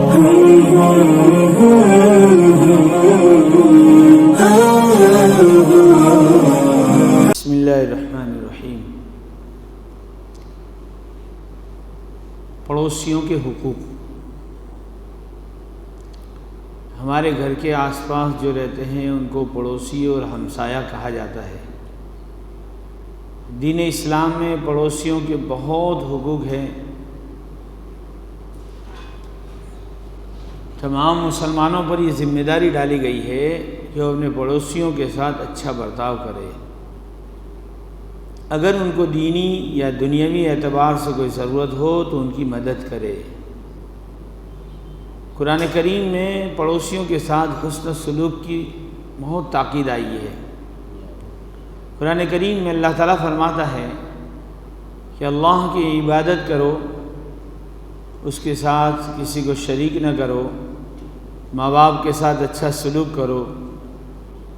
بسم اللہ الرحمن الرحیم۔ پڑوسیوں کے حقوق۔ ہمارے گھر کے آس پاس جو رہتے ہیں ان کو پڑوسی اور ہمسایہ کہا جاتا ہے۔ دین اسلام میں پڑوسیوں کے بہت حقوق ہیں۔ تمام مسلمانوں پر یہ ذمہ داری ڈالی گئی ہے کہ وہ اپنے پڑوسیوں کے ساتھ اچھا برتاؤ کرے۔ اگر ان کو دینی یا دنیاوی اعتبار سے کوئی ضرورت ہو تو ان کی مدد کرے۔ قرآن کریم میں پڑوسیوں کے ساتھ حسن سلوک کی بہت تاکید آئی ہے۔ قرآن کریم میں اللہ تعالیٰ فرماتا ہے کہ اللہ کی عبادت کرو، اس کے ساتھ کسی کو شریک نہ کرو، ماں باپ کے ساتھ اچھا سلوک کرو،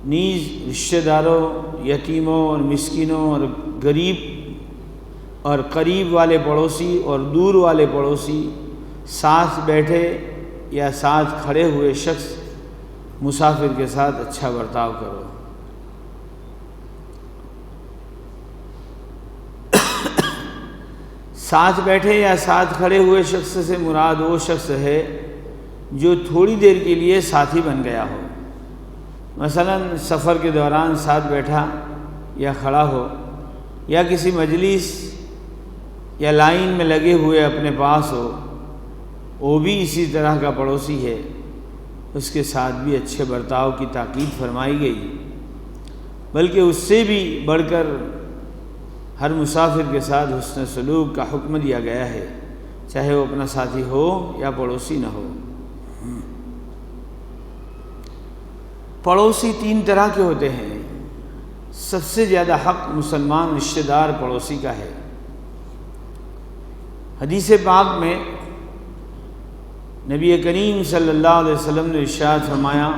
نیز رشتہ داروں، یتیموں اور مسکینوں اور غریب اور قریب والے پڑوسی اور دور والے پڑوسی، ساتھ بیٹھے یا ساتھ کھڑے ہوئے شخص، مسافر کے ساتھ اچھا برتاؤ کرو۔ ساتھ بیٹھے یا ساتھ کھڑے ہوئے شخص سے مراد وہ شخص ہے جو تھوڑی دیر کے لیے ساتھی بن گیا ہو، مثلا سفر کے دوران ساتھ بیٹھا یا کھڑا ہو، یا کسی مجلس یا لائن میں لگے ہوئے اپنے پاس ہو، وہ بھی اسی طرح کا پڑوسی ہے۔ اس کے ساتھ بھی اچھے برتاؤ کی تاکید فرمائی گئی، بلکہ اس سے بھی بڑھ کر ہر مسافر کے ساتھ حسن سلوک کا حکم دیا گیا ہے، چاہے وہ اپنا ساتھی ہو یا پڑوسی نہ ہو۔ پڑوسی تین طرح کے ہوتے ہیں۔ سب سے زیادہ حق مسلمان رشتہ دار پڑوسی کا ہے۔ حدیث پاک میں نبی کریم صلی اللہ علیہ وسلم نے ارشاد فرمایا،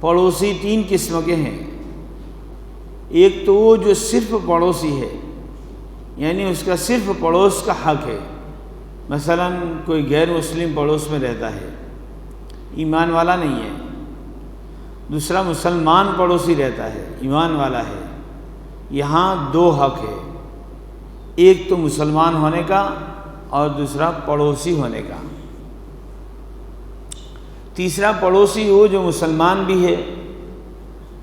پڑوسی تین قسم کے ہیں۔ ایک تو وہ جو صرف پڑوسی ہے، یعنی اس کا صرف پڑوس کا حق ہے، مثلا کوئی غیر مسلم پڑوس میں رہتا ہے، ایمان والا نہیں ہے۔ دوسرا مسلمان پڑوسی رہتا ہے، ایمان والا ہے۔ یہاں دو حق ہے، ایک تو مسلمان ہونے کا اور دوسرا پڑوسی ہونے کا۔ تیسرا پڑوسی وہ جو مسلمان بھی ہے،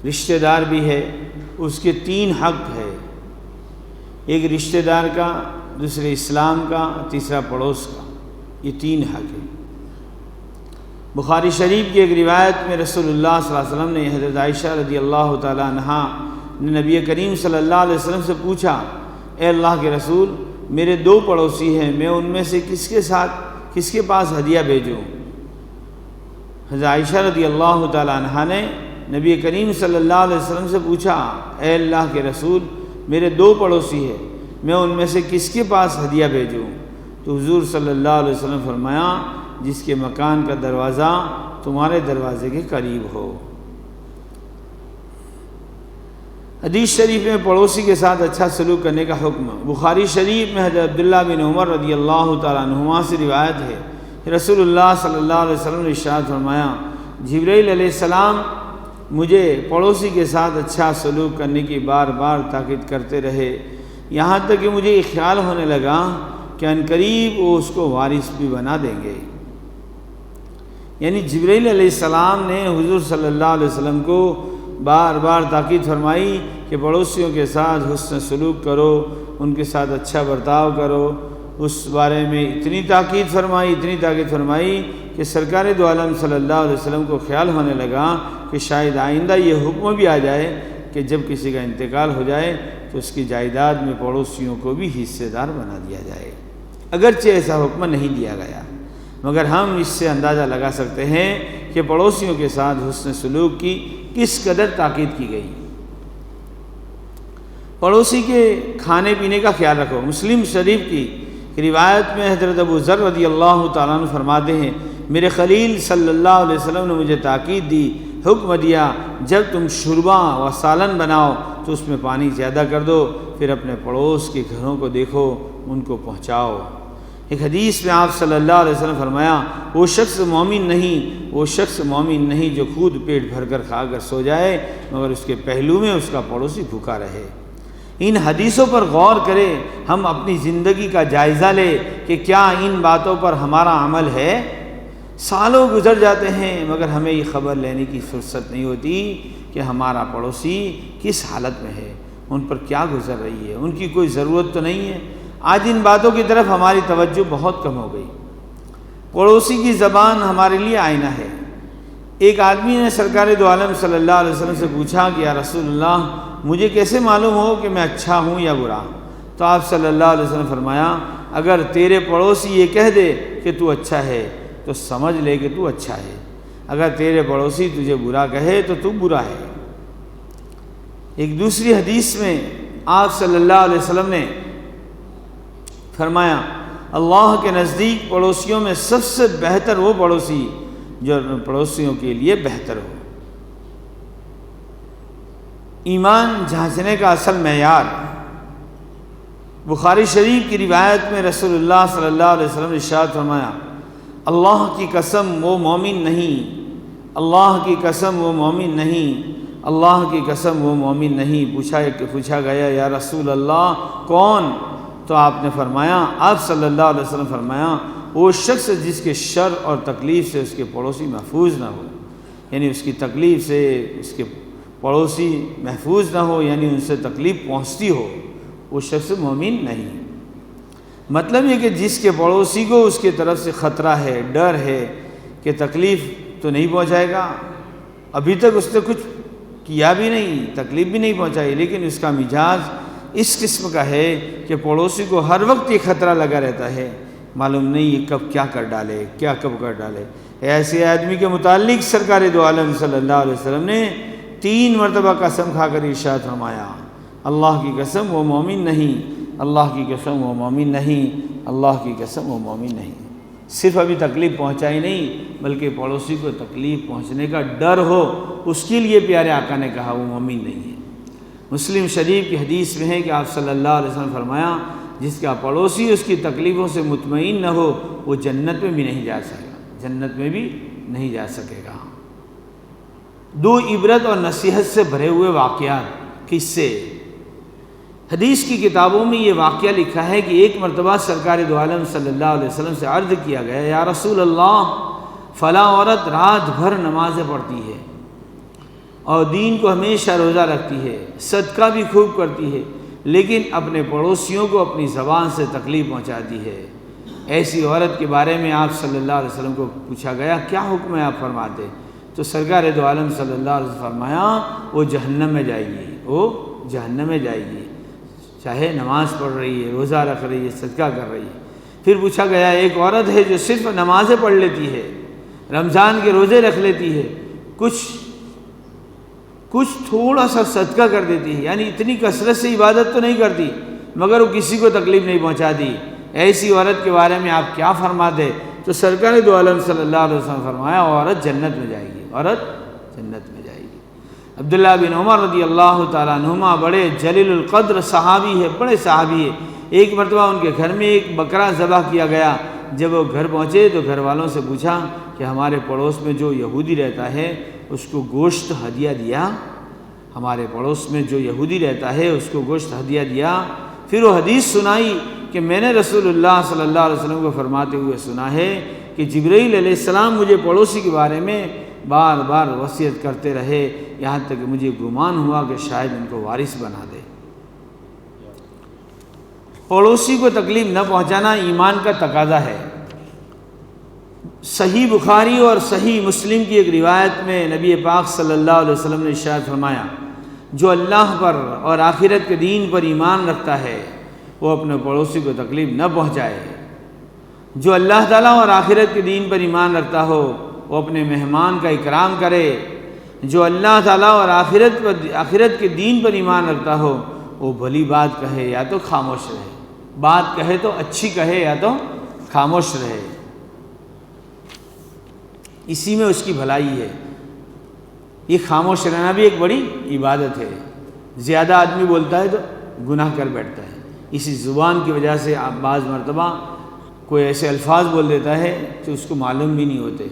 رشتہ دار بھی ہے، اس کے تین حق ہے، ایک رشتہ دار کا، دوسرے اسلام کا، تیسرا پڑوس کا۔ یہ تین حق ہے۔ بخاری شریف کی ایک روایت میں رسول اللہ صلی اللہ علیہ وسلم نے حضرت عائشہ رضی اللہ تعالی عنہا نے نبی کریم صلی اللہ علیہ وسلم سے پوچھا، اے اللہ کے رسول، میرے دو پڑوسی ہیں، میں ان میں سے کس کے پاس ہدیہ بھیجوں؟ حضرت عائشہ رضی اللہ تعالی عنہا نے نبی کریم صلی اللہ علیہ وسلم سے پوچھا، اے اللہ کے رسول، میرے دو پڑوسی ہیں، میں ان میں سے کس کے پاس ہدیہ بھیجوں؟ تو حضور صلی اللہ علیہ وسلم فرمایا، جس کے مکان کا دروازہ تمہارے دروازے کے قریب ہو۔ حدیث شریف میں پڑوسی کے ساتھ اچھا سلوک کرنے کا حکم۔ بخاری شریف میں حضرت عبداللہ بن عمر رضی اللہ تعالیٰ عنہما سے روایت ہے کہ رسول اللہ صلی اللہ علیہ وسلم نے ارشاد فرمایا، جبرائیل علیہ السلام مجھے پڑوسی کے ساتھ اچھا سلوک کرنے کی بار بار تاکید کرتے رہے، یہاں تک کہ مجھے یہ خیال ہونے لگا کہ عنقریب وہ اس کو وارث بھی بنا دیں گے۔ یعنی جبرائیل علیہ السلام نے حضور صلی اللہ علیہ وسلم کو بار بار تاکید فرمائی کہ پڑوسیوں کے ساتھ حسن سلوک کرو، ان کے ساتھ اچھا برتاؤ کرو۔ اس بارے میں اتنی تاکید فرمائی کہ سرکار دو عالم صلی اللہ علیہ وسلم کو خیال ہونے لگا کہ شاید آئندہ یہ حکم بھی آ جائے کہ جب کسی کا انتقال ہو جائے تو اس کی جائیداد میں پڑوسیوں کو بھی حصے دار بنا دیا جائے۔ اگرچہ ایسا حکم نہیں دیا گیا، مگر ہم اس سے اندازہ لگا سکتے ہیں کہ پڑوسیوں کے ساتھ حسن سلوک کی کس قدر تاکید کی گئی۔ پڑوسی کے کھانے پینے کا خیال رکھو۔ مسلم شریف کی روایت میں حضرت ابو ذر رضی اللہ تعالیٰ عنہ فرماتے ہیں، میرے خلیل صلی اللہ علیہ وسلم نے مجھے تاکید دی، حکم دیا، جب تم شوربہ و سالن بناؤ تو اس میں پانی زیادہ کر دو، پھر اپنے پڑوس کے گھروں کو دیکھو، ان کو پہنچاؤ۔ ایک حدیث میں آپ صلی اللہ علیہ وسلم فرمایا وہ شخص مومن نہیں جو خود پیٹ بھر کر کھا کر سو جائے مگر اس کے پہلو میں اس کا پڑوسی بھوکا رہے۔ ان حدیثوں پر غور کریں، ہم اپنی زندگی کا جائزہ لیں کہ کیا ان باتوں پر ہمارا عمل ہے؟ سالوں گزر جاتے ہیں مگر ہمیں یہ خبر لینے کی فرصت نہیں ہوتی کہ ہمارا پڑوسی کس حالت میں ہے، ان پر کیا گزر رہی ہے، ان کی کوئی ضرورت تو نہیں ہے۔ آج ان باتوں کی طرف ہماری توجہ بہت کم ہو گئی۔ پڑوسی کی زبان ہمارے لیے آئینہ ہے۔ ایک آدمی نے سرکار دو عالم صلی اللہ علیہ وسلم سے پوچھا کہ یا رسول اللہ مجھے کیسے معلوم ہو کہ میں اچھا ہوں یا برا؟ تو آپ صلی اللہ علیہ وسلم فرمایا اگر تیرے پڑوسی یہ کہہ دے کہ تو اچھا ہے تو سمجھ لے کہ تو اچھا ہے، اگر تیرے پڑوسی تجھے برا کہے تو تو برا ہے۔ ایک دوسری حدیث میں آپ صلی اللہ علیہ وسلم نے فرمایا اللہ کے نزدیک پڑوسیوں میں سب سے بہتر وہ پڑوسی جو پڑوسیوں کے لیے بہتر ہو۔ ایمان جانچنے کا اصل معیار، بخاری شریف کی روایت میں رسول اللہ صلی اللہ علیہ وسلم نے ارشاد فرمایا اللہ کی قسم وہ مومن نہیں، اللہ کی قسم وہ مومن نہیں، اللہ کی قسم وہ مومن نہیں۔ پوچھا گیا یا رسول اللہ کون؟ تو آپ نے فرمایا، آپ صلی اللہ علیہ وسلم فرمایا وہ شخص جس کے شر اور تکلیف سے اس کے پڑوسی محفوظ نہ ہو، یعنی اس کی تکلیف سے اس کے پڑوسی محفوظ نہ ہو، یعنی ان سے تکلیف پہنچتی ہو، وہ شخص مومن نہیں۔ مطلب یہ کہ جس کے پڑوسی کو اس کے طرف سے خطرہ ہے، ڈر ہے کہ تکلیف تو نہیں پہنچائے گا، ابھی تک اس نے کچھ کیا بھی نہیں، تکلیف بھی نہیں پہنچائی، لیکن اس کا مزاج اس قسم کا ہے کہ پڑوسی کو ہر وقت یہ خطرہ لگا رہتا ہے، معلوم نہیں یہ کب کیا کر ڈالے، کب کر ڈالے۔ ایسے آدمی کے متعلق سرکار دو عالم صلی اللہ علیہ وسلم نے 3 مرتبہ قسم کھا کر ارشاد فرمایا اللہ کی قسم وہ مومن نہیں، اللہ کی قسم وہ مومن نہیں، اللہ کی قسم وہ مومن نہیں۔ صرف ابھی تکلیف پہنچائی نہیں بلکہ پڑوسی کو تکلیف پہنچنے کا ڈر ہو، اس کے لیے پیارے آقا نے کہا وہ مومن نہیں ہے۔ مسلم شریف کی حدیث میں ہے کہ آپ صلی اللہ علیہ وسلم فرمایا جس کا پڑوسی اس کی تکلیفوں سے مطمئن نہ ہو وہ جنت میں بھی نہیں جا سکے گا، جنت میں بھی نہیں جا سکے گا۔ 2 عبرت اور نصیحت سے بھرے ہوئے واقعات، قصے۔ حدیث کی کتابوں میں یہ واقعہ لکھا ہے کہ ایک مرتبہ سرکار دو عالم صلی اللہ علیہ وسلم سے عرض کیا گیا یا رسول اللہ فلاں عورت رات بھر نمازیں پڑھتی ہے اور دین کو ہمیشہ روزہ رکھتی ہے، صدقہ بھی خوب کرتی ہے، لیکن اپنے پڑوسیوں کو اپنی زبان سے تکلیف پہنچاتی ہے۔ ایسی عورت کے بارے میں آپ صلی اللہ علیہ وسلم کو پوچھا گیا کیا حکم ہے آپ فرماتے؟ تو سرکار دو عالم صلی اللہ علیہ وسلم فرمایا وہ جہنم میں جائے گی، وہ جہنم میں جائے گی، چاہے نماز پڑھ رہی ہے، روزہ رکھ رہی ہے، صدقہ کر رہی ہے۔ پھر پوچھا گیا ایک عورت ہے جو صرف نمازیں پڑھ لیتی ہے، رمضان کے روزے رکھ لیتی ہے، کچھ تھوڑا سا صدقہ کر دیتی ہے، یعنی اتنی کثرت سے عبادت تو نہیں کرتی مگر وہ کسی کو تکلیف نہیں پہنچاتی، ایسی عورت کے بارے میں آپ کیا فرماتے؟ تو سرکار دو عالم صلی اللہ علیہ وسلم فرمایا عورت جنت میں جائے گی، عورت جنت میں جائے گی۔ عبداللہ بن عمر رضی اللہ تعالیٰ عنہما بڑے جلیل القدر صحابی ہے، بڑے صحابی ہے۔ ایک مرتبہ ان کے گھر میں ایک بکرا ذبح کیا گیا، جب وہ گھر پہنچے تو گھر والوں سے پوچھا کہ ہمارے پڑوس میں جو یہودی رہتا ہے اس کو گوشت ہدیہ دیا، ہمارے پڑوس میں جو یہودی رہتا ہے اس کو گوشت ہدیہ دیا۔ پھر وہ حدیث سنائی کہ میں نے رسول اللہ صلی اللہ علیہ وسلم کو فرماتے ہوئے سنا ہے کہ جبرائیل علیہ السلام مجھے پڑوسی کے بارے میں بار بار وصیت کرتے رہے یہاں تک کہ مجھے گمان ہوا کہ شاید ان کو وارث بنا دے۔ پڑوسی کو تکلیف نہ پہنچانا ایمان کا تقاضا ہے۔ صحیح بخاری اور صحیح مسلم کی ایک روایت میں نبی پاک صلی اللہ علیہ وسلم نے ارشاد فرمایا جو اللہ پر اور آخرت کے دین پر ایمان رکھتا ہے وہ اپنے پڑوسی کو تکلیف نہ پہنچائے۔ جو اللہ تعالیٰ اور آخرت کے دین پر ایمان رکھتا ہو وہ اپنے مہمان کا اکرام کرے۔ جو اللہ تعالیٰ اور آخرت کے دین پر ایمان رکھتا ہو وہ بھلی بات کہے یا تو خاموش رہے، بات کہے تو اچھی کہے یا تو خاموش رہے، اسی میں اس کی بھلائی ہے۔ یہ خاموش رہنا بھی ایک بڑی عبادت ہے۔ زیادہ آدمی بولتا ہے تو گناہ کر بیٹھتا ہے، اسی زبان کی وجہ سے آپ بعض مرتبہ کوئی ایسے الفاظ بول دیتا ہے کہ اس کو معلوم بھی نہیں ہوتے،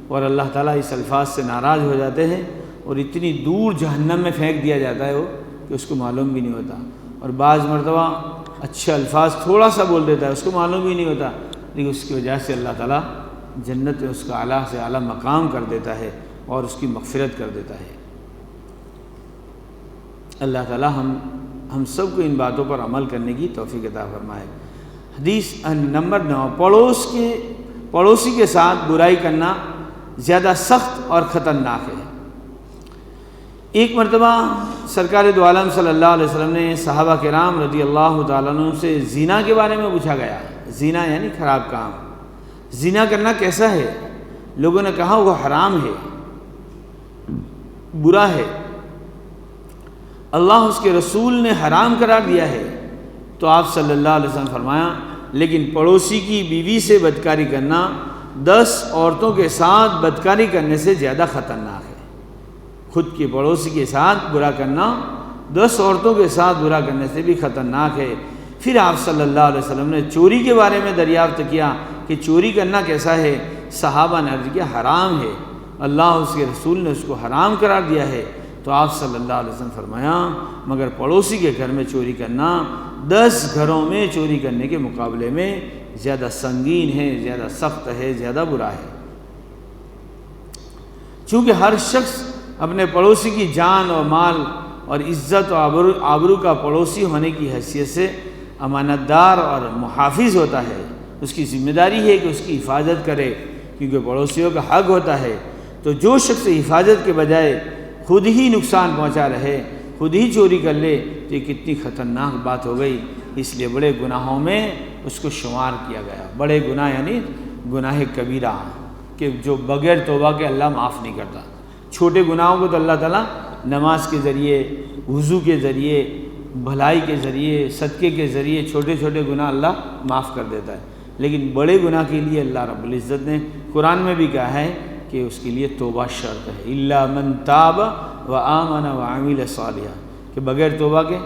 اور اللہ تعالیٰ اس الفاظ سے ناراض ہو جاتے ہیں اور اتنی دور جہنم میں پھینک دیا جاتا ہے وہ کہ اس کو معلوم بھی نہیں ہوتا۔ اور بعض مرتبہ اچھے الفاظ تھوڑا سا بول دیتا ہے، اس کو معلوم بھی نہیں ہوتا، لیکن اس کی وجہ سے اللہ تعالیٰ جنت میں اس کا اعلیٰ سے اعلیٰ مقام کر دیتا ہے اور اس کی مغفرت کر دیتا ہے۔ اللہ تعالیٰ ہم سب کو ان باتوں پر عمل کرنے کی توفیق عطا فرمائے۔ حدیث نمبر 9، پڑوسی کے ساتھ برائی کرنا زیادہ سخت اور خطرناک ہے۔ ایک مرتبہ سرکار دو عالم صلی اللہ علیہ وسلم نے صحابہ کرام رضی اللہ تعالیٰ عنہ سے زنا کے بارے میں پوچھا گیا۔ زنا یعنی خراب کام، زنا کرنا کیسا ہے؟ لوگوں نے کہا وہ حرام ہے، برا ہے، اللہ اس کے رسول نے حرام قرار دیا ہے۔ تو آپ صلی اللہ علیہ وسلم فرمایا لیکن پڑوسی کی بیوی سے بدکاری کرنا 10 عورتوں کے ساتھ بدکاری کرنے سے زیادہ خطرناک ہے۔ خود کے پڑوسی کے ساتھ برا کرنا 10 عورتوں کے ساتھ برا کرنے سے بھی خطرناک ہے۔ پھر آپ صلی اللہ علیہ وسلم نے چوری کے بارے میں دریافت کیا کہ چوری کرنا کیسا ہے؟ صحابہ نے عرض کیا حرام ہے، اللہ اس کے رسول نے اس کو حرام قرار دیا ہے۔ تو آپ صلی اللہ علیہ وسلم فرمایا مگر پڑوسی کے گھر میں چوری کرنا 10 گھروں میں چوری کرنے کے مقابلے میں زیادہ سنگین ہے، زیادہ سخت ہے، زیادہ برا ہے۔ چونکہ ہر شخص اپنے پڑوسی کی جان اور مال اور عزت و آبرو کا پڑوسی ہونے کی حیثیت سے امانت دار اور محافظ ہوتا ہے، اس کی ذمہ داری ہے کہ اس کی حفاظت کرے، کیونکہ پڑوسیوں کا حق ہوتا ہے۔ تو جو شخص حفاظت کے بجائے خود ہی نقصان پہنچا رہے، خود ہی چوری کر لے، تو یہ کتنی خطرناک بات ہو گئی۔ اس لیے بڑے گناہوں میں اس کو شمار کیا گیا۔ بڑے گناہ یعنی گناہ کبیرہ کہ جو بغیر توبہ کے اللہ معاف نہیں کرتا۔ چھوٹے گناہوں کو تو اللہ تعالیٰ نماز کے ذریعے، وضو کے ذریعے، بھلائی کے ذریعے، صدقے کے ذریعے چھوٹے چھوٹے گناہ اللہ معاف کر دیتا ہے، لیکن بڑے گناہ کے لیے اللہ رب العزت نے قرآن میں بھی کہا ہے کہ اس کے لیے توبہ شرط ہے، الا من تاب وآمن وعمل صالحا، کہ بغیر توبہ کے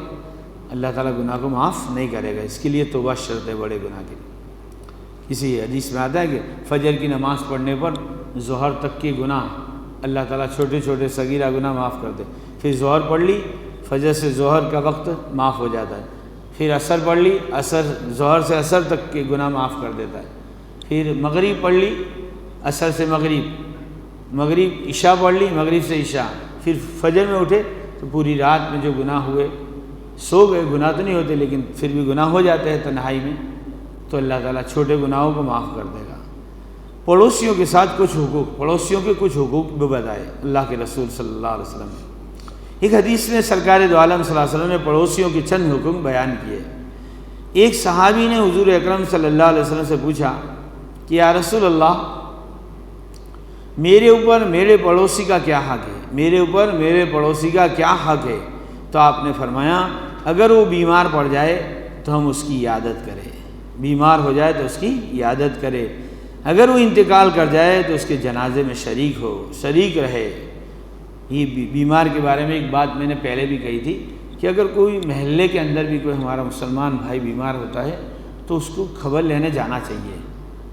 اللہ تعالیٰ گناہ کو معاف نہیں کرے گا، اس کے لیے توبہ شرط ہے بڑے گناہ کے لیے۔ اسی حدیث میں آتا ہے کہ فجر کی نماز پڑھنے پر ظہر تک کے گناہ اللہ تعالیٰ چھوٹے چھوٹے صغیرہ گناہ معاف کر دے۔ پھر ظہر پڑھ لی، فجر سے ظہر کا وقت معاف ہو جاتا ہے۔ پھر عصر پڑھ لی، ظہر سے عصر تک کے گناہ معاف کر دیتا ہے۔ پھر مغرب پڑھ لی، عصر سے مغرب عشاء پڑھ لی، مغرب سے عشاء، پھر فجر میں اٹھے تو پوری رات میں جو گناہ ہوئے، سو گئے، گناہ تو نہیں ہوتے لیکن پھر بھی گناہ ہو جاتے ہیں تنہائی میں، تو اللہ تعالیٰ چھوٹے گناہوں کو معاف کر دے گا۔ پڑوسیوں کے ساتھ کچھ حقوق، پڑوسیوں کے کچھ حقوق بھی بتائے اللہ کے رسول صلی اللہ علیہ وسلم نے۔ ایک حدیث میں سرکار دو عالم صلی اللہ علیہ وسلم نے پڑوسیوں کے چند حکم بیان کیے۔ ایک صحابی نے حضور اکرم صلی اللہ علیہ وسلم سے پوچھا کہ یا رسول اللہ، میرے اوپر میرے پڑوسی کا کیا حق ہے؟ میرے اوپر میرے پڑوسی کا کیا حق ہے؟ تو آپ نے فرمایا اگر وہ بیمار پڑ جائے تو ہم اس کی عیادت کریں، بیمار ہو جائے تو اس کی عیادت کرے، اگر وہ انتقال کر جائے تو اس کے جنازے میں شریک رہے۔ یہ بیمار کے بارے میں ایک بات میں نے پہلے بھی کہی تھی کہ اگر کوئی محلے کے اندر بھی کوئی ہمارا مسلمان بھائی بیمار ہوتا ہے تو اس کو خبر لینے جانا چاہیے،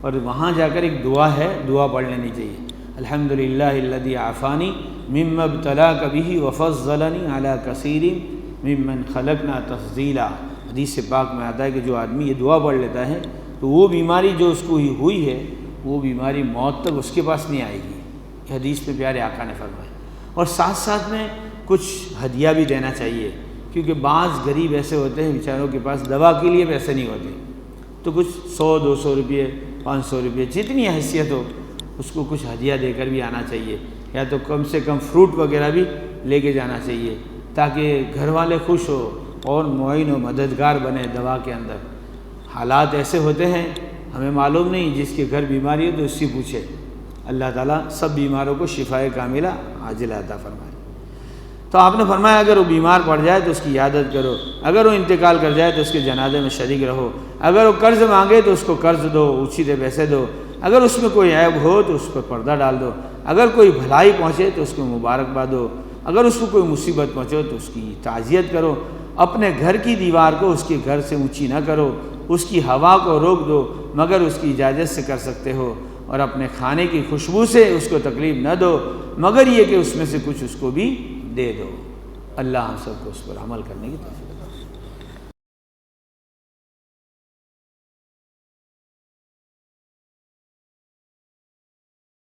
اور وہاں جا کر ایک دعا ہے، دعا پڑھ لینی چاہیے، الحمدللہ الذی عافانی مما ابتلاک بہ وفضلنی علی کثیر ممن خلقنا تفضیلا۔ حدیث پاک میں آتا ہے کہ جو آدمی یہ دعا پڑھ لیتا ہے تو وہ بیماری جو اس کو ہوئی ہے وہ بیماری موت تک اس کے پاس نہیں آئے گی۔ یہ حدیث میں پیارے آقا نے فرمایا۔ اور ساتھ ساتھ میں کچھ ہدیہ بھی دینا چاہیے، کیونکہ بعض غریب ایسے ہوتے ہیں بیچاروں کے پاس دوا کے لیے پیسے نہیں ہوتے، تو کچھ 100-200 روپئے 500 روپئے جتنی حیثیت ہو اس کو کچھ ہدیہ دے کر بھی آنا چاہیے، یا تو کم سے کم فروٹ وغیرہ بھی لے کے جانا چاہیے تاکہ گھر والے خوش ہو اور معین و مددگار بنے دوا کے اندر۔ حالات ایسے ہوتے ہیں ہمیں معلوم نہیں، جس کے گھر بیماری ہو تو اس سے پوچھے۔ اللہ تعالیٰ سب بیماروں کو شفائے کاملہ عاجلہ عطا فرمائے۔ تو آپ نے فرمایا اگر وہ بیمار پڑ جائے تو اس کی عیادت کرو، اگر وہ انتقال کر جائے تو اس کے جنازے میں شریک رہو، اگر وہ قرض مانگے تو اس کو قرض دو، اچھیتے پیسے دو، اگر اس میں کوئی عیب ہو تو اس پر پردہ ڈال دو، اگر کوئی بھلائی پہنچے تو اس کو مبارکباد دو، اگر اس کو کوئی مصیبت پہنچے تو اس کی تعزیت کرو، اپنے گھر کی دیوار کو اس کے گھر سے اونچی نہ کرو، اس کی ہوا کو روک دو، مگر اس کی اجازت سے کر سکتے ہو، اور اپنے کھانے کی خوشبو سے اس کو تکلیف نہ دو مگر یہ کہ اس میں سے کچھ اس کو بھی دے دو۔ اللہ ہم سب کو اس پر عمل کرنے کی توفیق